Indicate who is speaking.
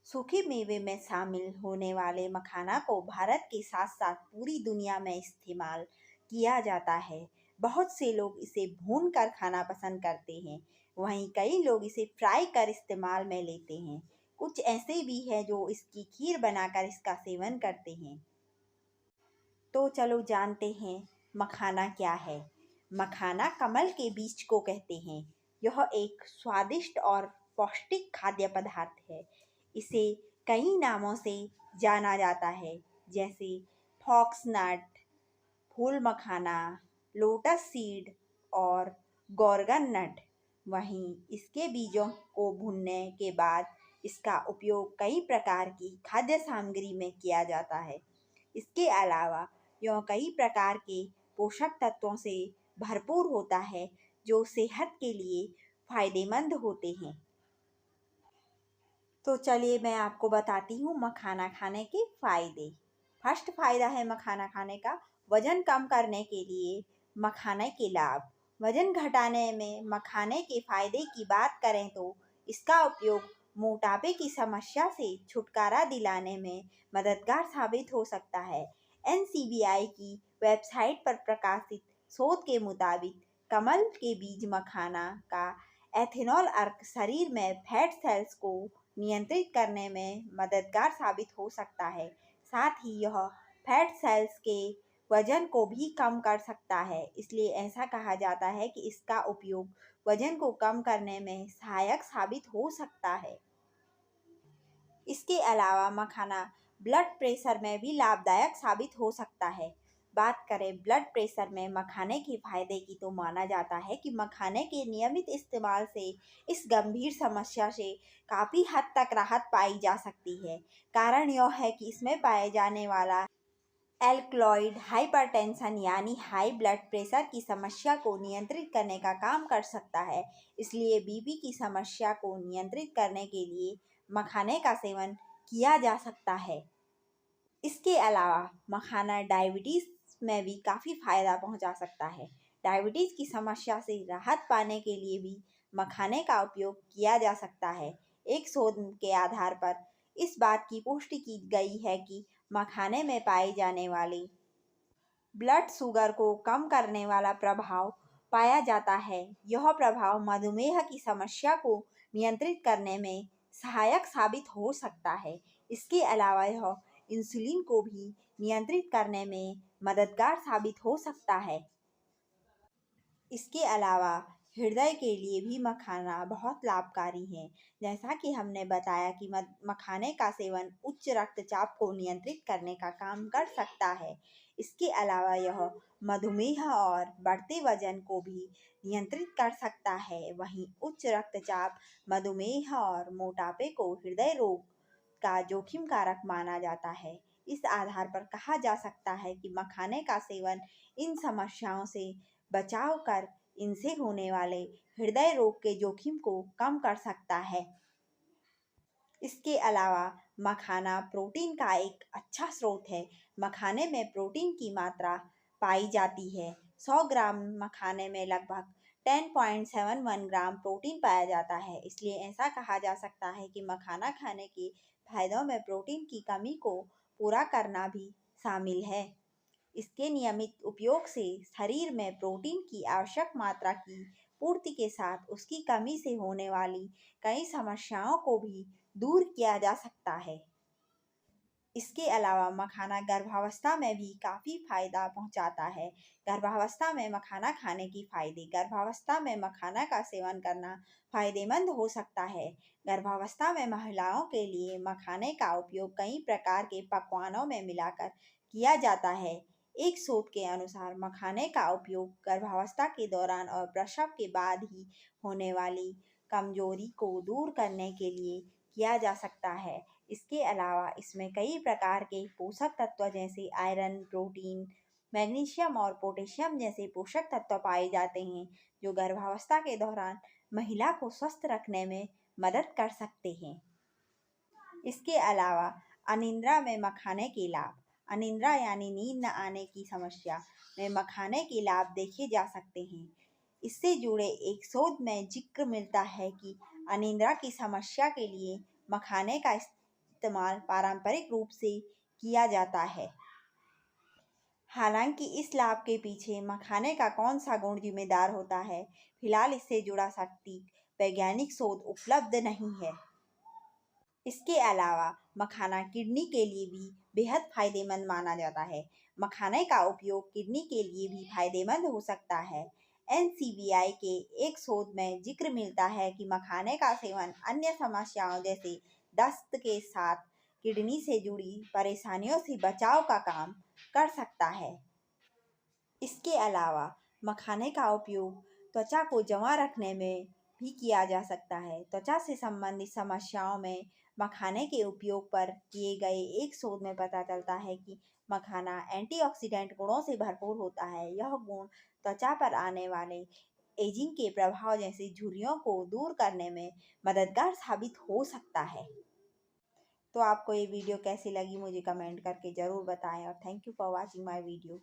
Speaker 1: सूखे मेवे में शामिल होने वाले मखाना को भारत के साथ साथ पूरी दुनिया में इस्तेमाल किया जाता है। बहुत से लोग इसे भून कर खाना पसंद करते हैं, वहीं कई लोग इसे फ्राई कर इस्तेमाल में लेते हैं। कुछ ऐसे भी हैं जो इसकी खीर बनाकर इसका सेवन करते हैं। तो चलो जानते हैं मखाना क्या है। मखाना कमल के बीज को कहते हैं। यह एक स्वादिष्ट और पौष्टिक खाद्य पदार्थ है। इसे कई नामों से जाना जाता है, जैसे फॉक्सनट, फूल मखाना, लोटस सीड और गोर्गन नट। वहीं इसके बीजों को भूनने के बाद इसका उपयोग कई प्रकार की खाद्य सामग्री में किया जाता है। इसके अलावा यह कई प्रकार के पोषक तत्वों से भरपूर होता है, जो सेहत के लिए फायदेमंद होते हैं। तो चलिए मैं आपको बताती हूँ मखाना खाने के फायदे। फर्स्ट फायदा है मखाना खाने का, वजन कम करने के लिए मखाने के लाभ। वजन घटाने में मखाने के फायदे की बात करें तो इसका उपयोग मोटापे की समस्या से छुटकारा दिलाने में मददगार साबित हो सकता है। NCBI की वेबसाइट पर प्रकाशित शोध के मुताबिक कमल के बीज मखाना का एथेनॉल अर्क शरीर में फैट सेल्स को नियंत्रित करने में मददगार साबित हो सकता है। साथ ही यह फैट सेल्स के वजन को भी कम कर सकता है। इसलिए ऐसा कहा जाता है कि इसका उपयोग वजन को कम करने में सहायक साबित हो सकता है। इसके अलावा मखाना ब्लड प्रेशर में भी लाभदायक साबित हो सकता है। बात करें ब्लड प्रेशर में मखाने के फायदे की, तो माना जाता है कि मखाने के नियमित इस्तेमाल से इस गंभीर समस्या से काफ़ी हद तक राहत पाई जा सकती है। कारण यह है कि इसमें पाए जाने वाला एल्कलॉइड हाइपरटेंशन यानी हाई ब्लड प्रेशर की समस्या को नियंत्रित करने का काम कर सकता है। इसलिए बीपी की समस्या को नियंत्रित करने के लिए मखाने का सेवन किया जा सकता है। इसके अलावा मखाना डायबिटीज़ में भी काफ़ी फायदा पहुंचा सकता है। डायबिटीज़ की समस्या से राहत पाने के लिए भी मखाने का उपयोग किया जा सकता है। एक शोध के आधार पर इस बात की पुष्टि की गई है कि मखाने में पाए जाने वाले ब्लड शुगर को कम करने वाला प्रभाव पाया जाता है। यह प्रभाव मधुमेह की समस्या को नियंत्रित करने में सहायक साबित हो सकता है। इसके अलावा यह इंसुलिन को भी नियंत्रित करने में मददगार साबित हो सकता है। इसके अलावा हृदय के लिए भी मखाना बहुत लाभकारी है। जैसा कि हमने बताया कि मखाने का सेवन उच्च रक्तचाप को नियंत्रित करने का काम कर सकता है। इसके अलावा यह मधुमेह और बढ़ते वजन को भी नियंत्रित कर सकता है। वहीं उच्च रक्तचाप, मधुमेह और मोटापे को हृदय रोग का जोखिम कारक माना जाता है। इस आधार पर कहा जा सकता है कि मखाने का सेवन इन समस्याओं से बचाव कर इनसे होने वाले हृदय रोग के जोखिम को कम कर सकता है। इसके अलावा मखाना प्रोटीन का एक अच्छा स्रोत है। मखाने में प्रोटीन की मात्रा पाई जाती है। 100 ग्राम मखाने में लगभग 10.71 ग्राम प्रोटीन पाया जाता है। इसलिए ऐसा कहा जा सकता है कि मखाना खाने के फायदों में प्रोटीन की कमी को पूरा करना भी शामिल है। इसके नियमित उपयोग से शरीर में प्रोटीन की आवश्यक मात्रा की पूर्ति के साथ उसकी कमी से होने वाली कई समस्याओं को भी दूर किया जा सकता है। इसके अलावा मखाना गर्भावस्था में भी काफ़ी फायदा पहुंचाता है। गर्भावस्था में मखाना खाने की फायदे। गर्भावस्था में मखाना का सेवन करना फायदेमंद हो सकता है। गर्भावस्था में महिलाओं के लिए मखाने का उपयोग कई प्रकार के पकवानों में मिलाकर किया जाता है। एक शोध के अनुसार मखाने का उपयोग गर्भावस्था के दौरान और प्रसव के बाद ही होने वाली कमजोरी को दूर करने के लिए किया जा सकता है। इसके अलावा इसमें कई प्रकार के पोषक तत्व जैसे आयरन, प्रोटीन, मैग्नीशियम और पोटेशियम जैसे पोषक तत्व पाए जाते हैं, जो गर्भावस्था के दौरान महिला को स्वस्थ रखने में मदद कर सकते हैं। इसके अलावा अनिद्रा में मखाने के लाभ। अनिद्रा यानी नींद न आने की समस्या में मखाने के लाभ देखे जा सकते हैं। इससे जुड़े एक शोध में जिक्र मिलता है कि अनिद्रा की समस्या के लिए मखाने का इस्तेमाल पारंपरिक रूप से किया जाता है। हालांकि इस लाभ के पीछे मखाने का कौन सा गुण जिम्मेदार होता है, फिलहाल इससे जुड़ा सटीक वैज्ञानिक शोध उपलब्ध नहीं है। इसके अलावा मखाना किडनी के लिए भी बेहद फायदेमंद माना जाता है। मखाने का उपयोग किडनी के लिए भी फायदेमंद हो सकता है। NCBI के एक शोध में जिक्र मिलता है कि मखाने का सेवन अन्य समस्याओं जैसे दस्त के साथ किडनी से जुड़ी परेशानियों से बचाव का काम कर सकता है। इसके अलावा मखाने का उपयोग त्वचा को जमा रखने में भी किया जा सकता है। त्वचा से संबंधित समस्याओं में मखाने के उपयोग पर किए गए एक शोध में पता चलता है कि मखाना एंटीऑक्सीडेंट गुणों से भरपूर होता है। यह गुण त्वचा पर आने वाले एजिंग के प्रभाव जैसे झुर्रियों को दूर करने में मददगार साबित हो सकता है। तो आपको ये वीडियो कैसी लगी मुझे कमेंट करके ज़रूर बताएं और thank you for watching my video.